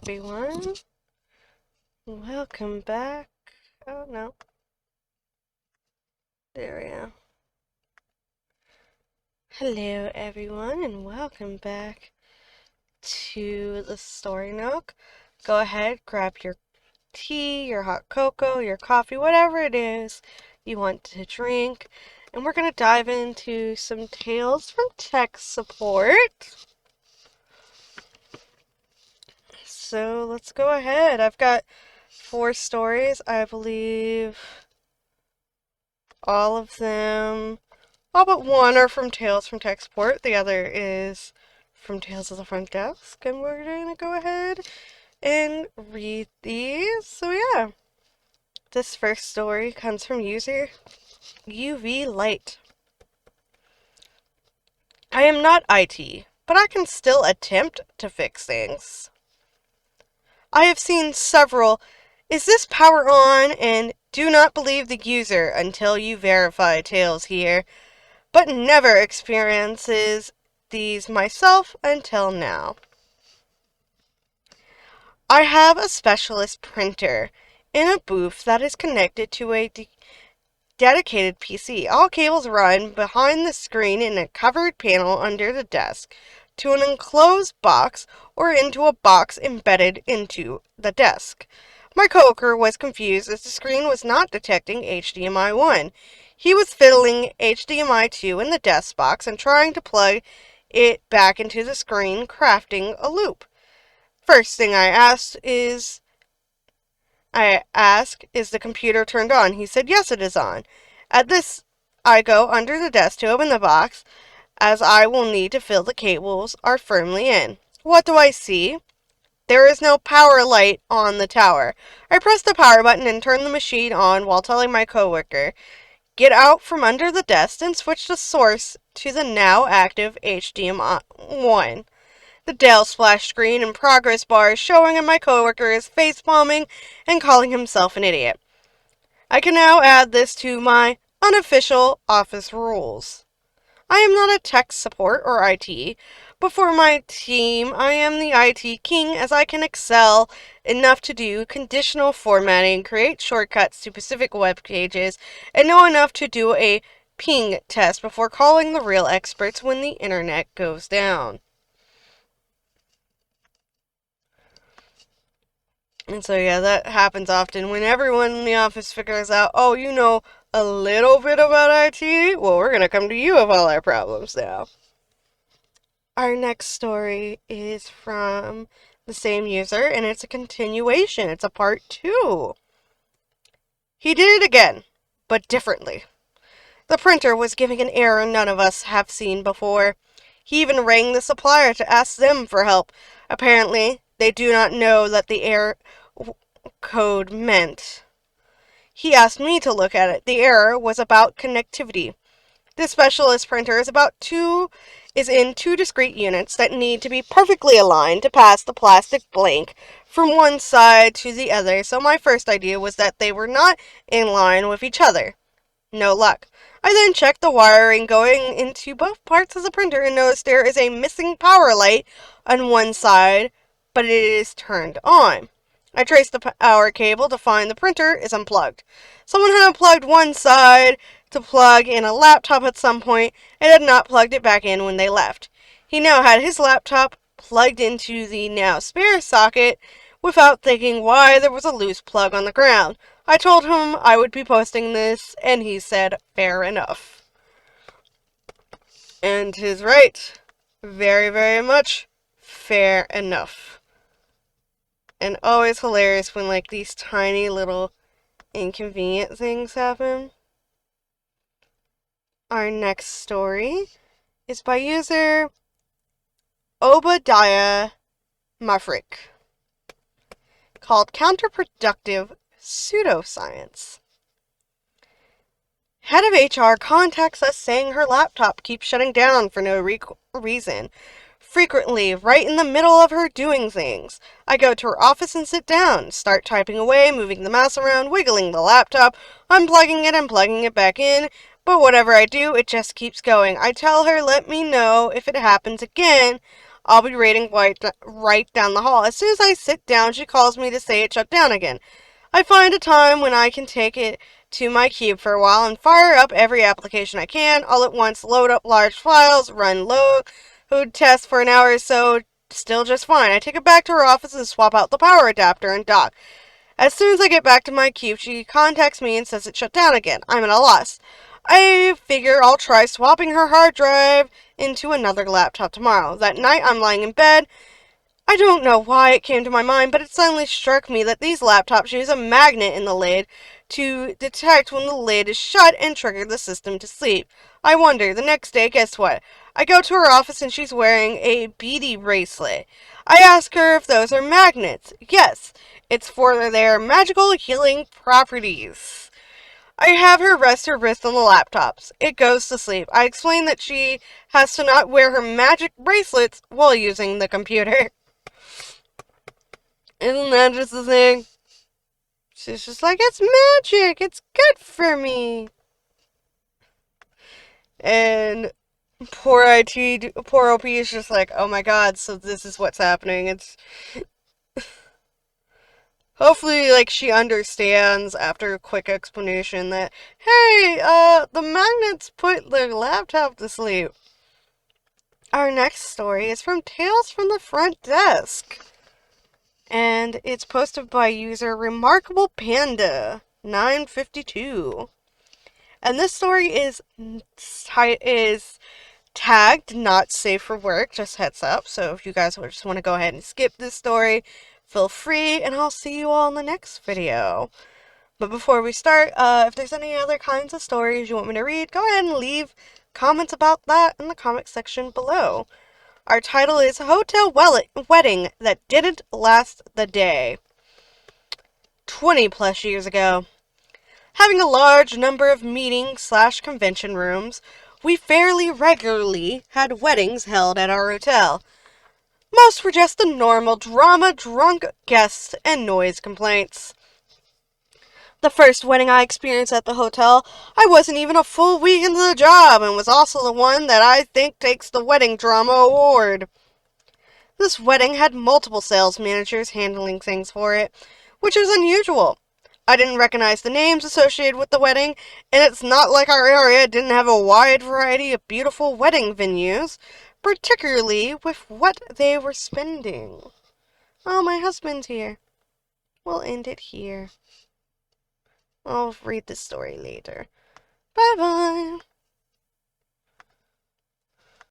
everyone. Welcome back. Oh no. There we go. Hello everyone and welcome back to the Story Nook. Go ahead, grab your tea, your hot cocoa, your coffee, whatever it is you want to drink. And we're going to dive into some tales from tech support. So let's go ahead. I've got 4 stories. I believe all of them, all but one, are from Tales from Tech Support. The other is from Tales of the Front Desk. And we're going to go ahead and read these. So yeah. This first story comes from user UV Light. I am not IT, but I can still attempt to fix things. I have seen several "Is this power on?" and "Do not believe the user until you verify" tales here, but never experiences these myself until now. I have a specialist printer in a booth that is connected to a dedicated PC. All cables run behind the screen in a covered panel under the desk to an enclosed box or into a box embedded into the desk. My coworker was confused as the screen was not detecting HDMI 1. He was fiddling HDMI 2 in the desk box and trying to plug it back into the screen, crafting a loop. First thing I ask, is the computer turned on? He said, yes, it is on. At this, I go under the desk to open the box, as I will need to fill the cables are firmly in. What do I see? There is no power light on the tower. I press the power button and turn the machine on while telling my coworker, get out from under the desk and switch the source to the now active HDMI 1. The Dell splash screen and progress bar is showing, and my coworker is face-palming and calling himself an idiot. I can now add this to my unofficial office rules. I am not a tech support or IT, but for my team, I am the IT king, as I can excel enough to do conditional formatting, create shortcuts to specific web pages, and know enough to do a ping test before calling the real experts when the internet goes down. And so yeah, that happens often when everyone in the office figures out, oh, you know a little bit about IT? Well, we're going to come to you with all our problems now. Our next story is from the same user, and it's a continuation. It's a part 2. He did it again, but differently. The printer was giving an error none of us have seen before. He even rang the supplier to ask them for help. Apparently, they do not know that the error code meant. He asked me to look at it. The error was about connectivity. This specialist printer is in 2 discrete units that need to be perfectly aligned to pass the plastic blank from one side to the other, so my first idea was that they were not in line with each other. No luck. I then checked the wiring going into both parts of the printer and noticed there is a missing power light on one side, but it is turned on. I traced the power cable to find the printer is unplugged. Someone had unplugged one side to plug in a laptop at some point and had not plugged it back in when they left. He now had his laptop plugged into the now spare socket without thinking why there was a loose plug on the ground. I told him I would be posting this, and he said, fair enough. And he's right. Very, very much fair enough. And always hilarious when, like, these tiny little inconvenient things happen. Our next story is by user Obadiah Mafrik, called Counterproductive Pseudoscience. Head of HR contacts us saying her laptop keeps shutting down for no reason. Frequently, right in the middle of her doing things. I go to her office and sit down, start typing away, moving the mouse around, wiggling the laptop, unplugging it and plugging it back in, but whatever I do, it just keeps going. I tell her, let me know if it happens again. I'll be waiting right down the hall. As soon as I sit down, she calls me to say it shut down again. I find a time when I can take it to my cube for a while and fire up every application I can, all at once, load up large files, run load tests for an hour or so, still just fine. I take it back to her office and swap out the power adapter and dock. As soon as I get back to my cube, she contacts me and says it shut down again. I'm at a loss. I figure I'll try swapping her hard drive into another laptop tomorrow. That night, I'm lying in bed. I don't know why it came to my mind, but it suddenly struck me that these laptops use a magnet in the lid to detect when the lid is shut and trigger the system to sleep. I wonder, the next day, guess what? I go to her office and she's wearing a beady bracelet. I ask her if those are magnets. Yes, it's for their magical healing properties. I have her rest her wrist on the laptops. It goes to sleep. I explain that she has to not wear her magic bracelets while using the computer. Isn't that just the thing? She's just like, it's magic. It's good for me. And poor poor OP is just like, oh my god, so this is what's happening. It's hopefully, like, she understands after a quick explanation that, hey, the magnets put the laptop to sleep. Our next story is from Tales from the Front Desk. And it's posted by user Remarkable Panda 952. And this story is tagged not safe for work, just heads up. So if you guys just want to go ahead and skip this story, feel free, and I'll see you all in the next video. But before we start, if there's any other kinds of stories you want me to read, go ahead and leave comments about that in the comment section below. Our title is Hotel Wedding That Didn't Last the Day. 20 plus years ago. Having a large number of meeting/convention rooms, we fairly regularly had weddings held at our hotel. Most were just the normal drama, drunk guests, and noise complaints. The first wedding I experienced at the hotel, I wasn't even a full week into the job and was also the one that I think takes the wedding drama award. This wedding had multiple sales managers handling things for it, which was unusual. I didn't recognize the names associated with the wedding, and it's not like our area didn't have a wide variety of beautiful wedding venues, particularly with what they were spending. Oh, my husband's here. We'll end it here. I'll read the story later. Bye-bye.